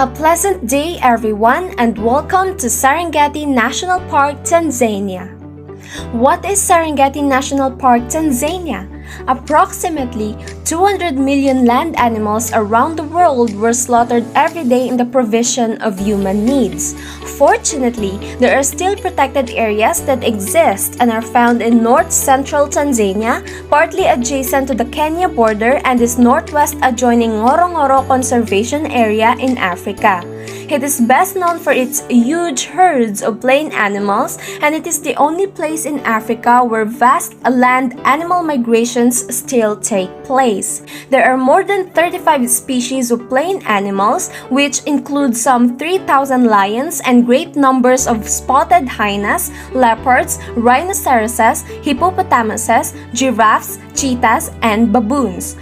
A pleasant day, everyone, and welcome to Serengeti National Park, Tanzania. What is Serengeti National Park, Tanzania? Approximately 200 million land animals around the world were slaughtered every day in the provision of human needs. Fortunately, there are still protected areas that exist and are found in north-central Tanzania, partly adjacent to the Kenya border, and is northwest adjoining Ngorongoro Conservation Area in Africa. It is best known for its huge herds of plain animals, and it is the only place in Africa where vast land animal migrations still take place. There are more than 35 species of plain animals, which include some 3,000 lions and great numbers of spotted hyenas, leopards, rhinoceroses, hippopotamuses, giraffes, cheetahs, and baboons.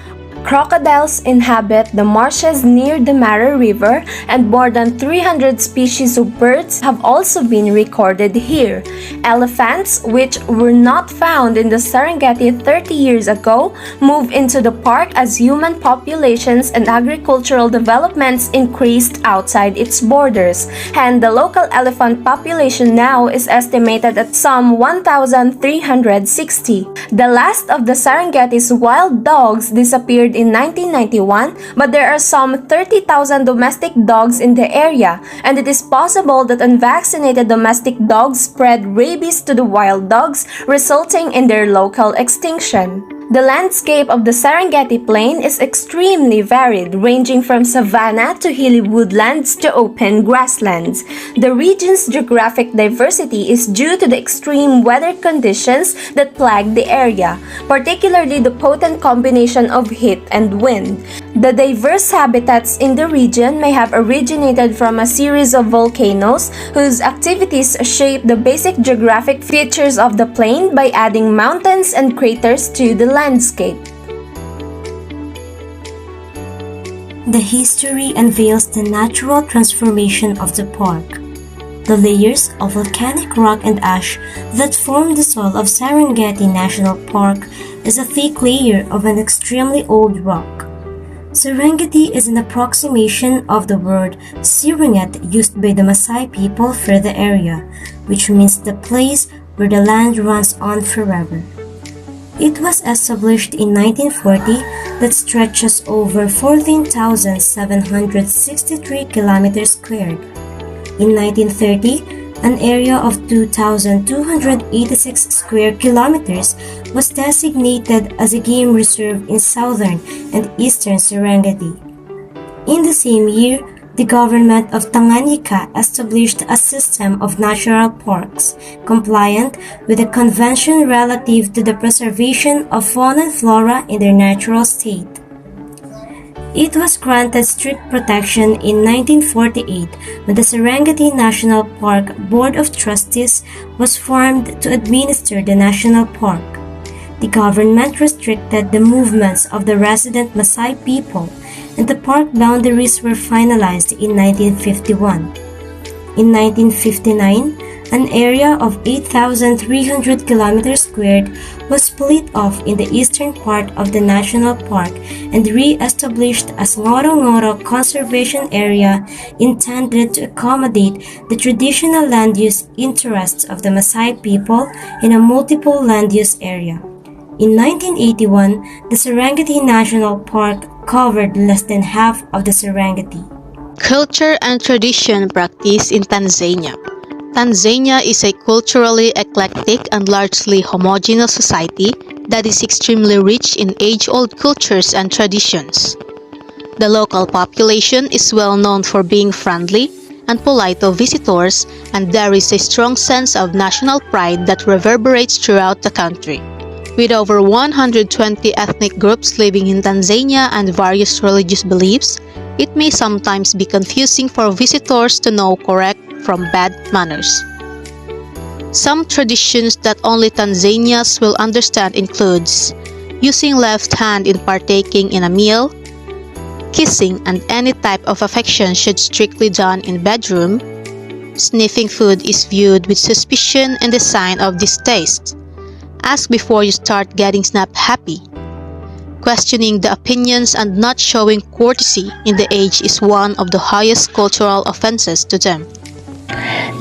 Crocodiles inhabit the marshes near the Mara River, and more than 300 species of birds have also been recorded here. Elephants, which were not found in the Serengeti 30 years ago, move into the park as human populations and agricultural developments increased outside its borders, and the local elephant population now is estimated at some 1,360. The last of the Serengeti's wild dogs disappeared in 1991, but there are some 30,000 domestic dogs in the area, and it is possible that unvaccinated domestic dogs spread rabies to the wild dogs, resulting in their local extinction. The landscape of the Serengeti Plain is extremely varied, ranging from savanna to hilly woodlands to open grasslands. The region's geographic diversity is due to the extreme weather conditions that plague the area, particularly the potent combination of heat and wind. The diverse habitats in the region may have originated from a series of volcanoes whose activities shape the basic geographic features of the plain by adding mountains and craters to the landscape. The history unveils the natural transformation of the park. The layers of volcanic rock and ash that form the soil of Serengeti National Park is a thick layer of an extremely old rock. Serengeti is an approximation of the word Seringet used by the Maasai people for the area, which means the place where the land runs on forever. It was established in 1940 that stretches over 14,763 kilometers squared. In 1930, an area of 2,286 square kilometers was designated as a game reserve in southern and eastern Serengeti. In the same year, the government of Tanganyika established a system of natural parks compliant with the convention relative to the preservation of fauna and flora in their natural state. It was granted strict protection in 1948 when the Serengeti National Park Board of Trustees was formed to administer the national park. The government restricted the movements of the resident Maasai people, and the park boundaries were finalized in 1951. In 1959, an area of 8,300 kilometers squared was split off in the eastern part of the national park and re-established as Ngorongoro Conservation Area, intended to accommodate the traditional land use interests of the Maasai people in a multiple land use area. In 1981, the Serengeti National Park covered less than half of the Serengeti. Culture and tradition practice in Tanzania. Tanzania is a culturally eclectic and largely homogeneous society that is extremely rich in age-old cultures and traditions. The local population is well known for being friendly and polite to visitors, and there is a strong sense of national pride that reverberates throughout the country. With over 120 ethnic groups living in Tanzania and various religious beliefs, it may sometimes be confusing for visitors to know correct from bad manners. Some traditions that only Tanzanians will understand includes using left hand in partaking in a meal, kissing and any type of affection should strictly done in bedroom, sniffing food is viewed with suspicion and a sign of distaste. Ask before you start getting snap happy. Questioning the opinions and not showing courtesy in the age is one of the highest cultural offenses to them.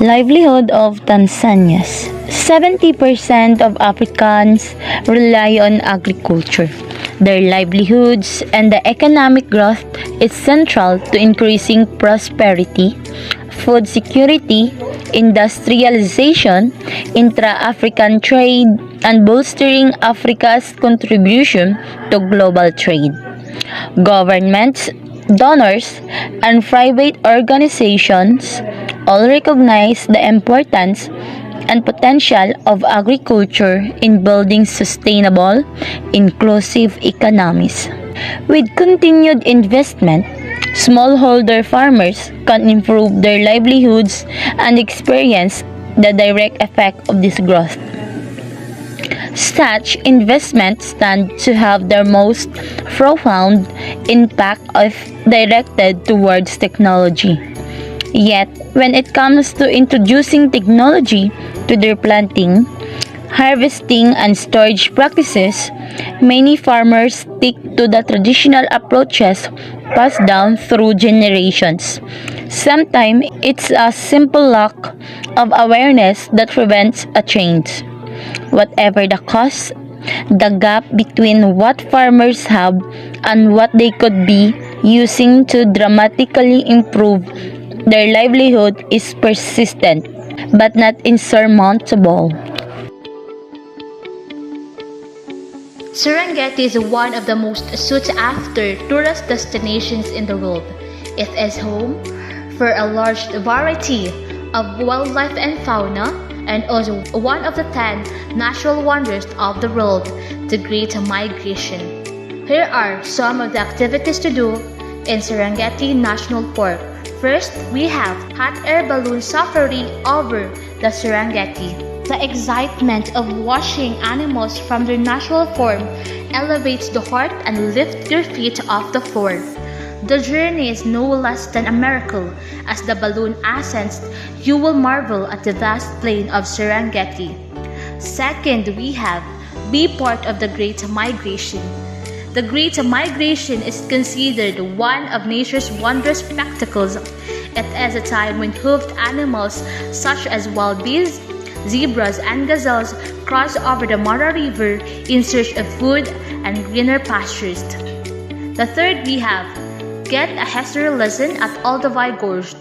Livelihood of Tanzanians. 70% of Africans rely on agriculture. Their livelihoods and the economic growth is central to increasing prosperity, food security, industrialization, intra-African trade, and bolstering Africa's contribution to global trade. Governments, donors, and private organizations all recognize the importance and potential of agriculture in building sustainable, inclusive economies. With continued investment, smallholder farmers can improve their livelihoods and experience the direct effect of this growth. Such investments stand to have their most profound impact if directed towards technology. Yet, when it comes to introducing technology to their planting, harvesting, and storage practices, many farmers stick to the traditional approaches passed down through generations. Sometimes it's a simple lack of awareness that prevents a change. Whatever the cause, the gap between what farmers have and what they could be using to dramatically improve their livelihood is persistent, but not insurmountable. Serengeti is one of the most sought-after tourist destinations in the world. It is home for a large variety of wildlife and fauna, and also one of the 10 natural wonders of the world, the Great Migration. Here are some of the activities to do in Serengeti National Park. First, we have hot air balloon safari over the Serengeti. The excitement of watching animals from their natural form elevates the heart and lifts your feet off the floor. The journey is no less than a miracle. As the balloon ascends, you will marvel at the vast plain of Serengeti. Second, we have be part of the Great Migration. The Great Migration is considered one of nature's wondrous spectacles. It is a time when hoofed animals such as wild beasts, zebras, and gazelles cross over the Mara River in search of food and greener pastures. The third, we have get a history lesson at Olduvai Gorge.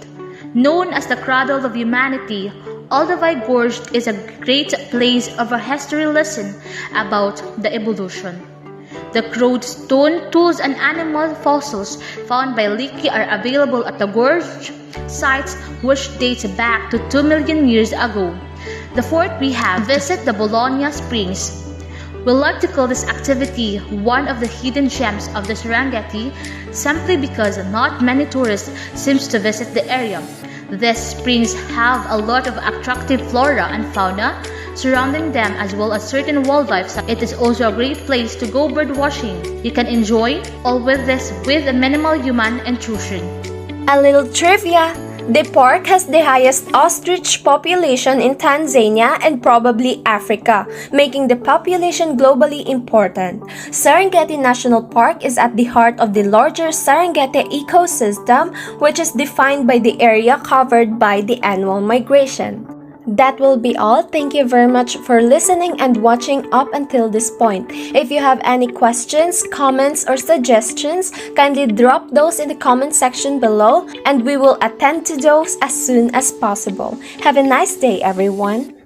Known as the cradle of humanity, Olduvai Gorge is a great place of a history lesson about the evolution. The crude stone tools and animal fossils found by Leakey are available at the gorge sites, which date back to 2 million years ago. The fourth, we have visit the Bologna Springs. We like to call this activity one of the hidden gems of the Serengeti simply because not many tourists seem to visit the area. These springs have a lot of attractive flora and fauna surrounding them, as well as certain wildlife. It is also a great place to go bird watching. You can enjoy all with this with a minimal human intrusion. A little trivia. The park has the highest ostrich population in Tanzania and probably Africa, making the population globally important. Serengeti National Park is at the heart of the larger Serengeti ecosystem, which is defined by the area covered by the annual migration. That will be all. Thank you very much for listening and watching up until this point. If you have any questions, comments, or suggestions, kindly drop those in the comment section below and we will attend to those as soon as possible. Have a nice day, everyone.